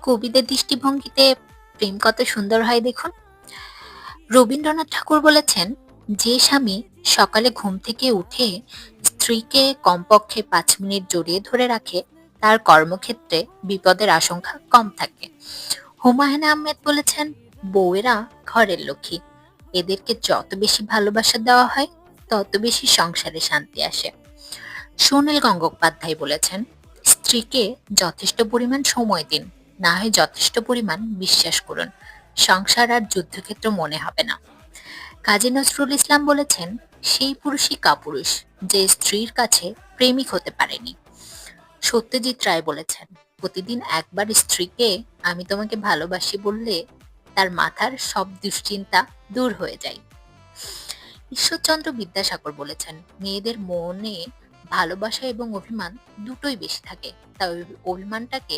কবিদের দৃষ্টিভঙ্গিতে প্রেম কত সুন্দর হয় দেখুন। রবীন্দ্রনাথ ঠাকুর বলেছেন, যে স্বামী সকালে ঘুম থেকে উঠে স্ত্রীকে কমপক্ষে 5 মিনিট জড়িয়ে ধরে রাখে, তার কর্মক্ষেত্রে বিপদের আশঙ্কা কম থাকে। হুমায়ুন আহমেদ বলেছেন, বউয়েরা ঘরের লক্ষ্মী, এদেরকে যত বেশি ভালোবাসা দেওয়া হয়, তত বেশি সংসারে শান্তি আসে। সুনীল গঙ্গোপাধ্যায় বলেছেন, স্ত্রীকে যথেষ্ট পরিমাণ সময় দিন, না হয় যথেষ্ট পরিমাণ বিশ্বাস করুন, সংসার আর যুদ্ধক্ষেত্র মনে হবে না। কাজী নজরুল ইসলাম বলেছেন, সেই পুরুষই কাপুরুষ যে স্ত্রীর কাছে প্রেমিক হতে পারেনি। সত্যজিৎ রায় বলেছেন, প্রতিদিন একবার স্ত্রীকে আমি তোমাকে ভালোবাসি বললে তার মাথার সব দুশ্চিন্তা দূর হয়ে যায়। ঈশ্বরচন্দ্র বিদ্যাসাগর বলেছেন, মেয়েদের মনে ভালোবাসা এবং অভিমান দুটোই বেশি থাকে, তাই অভিমানটাকে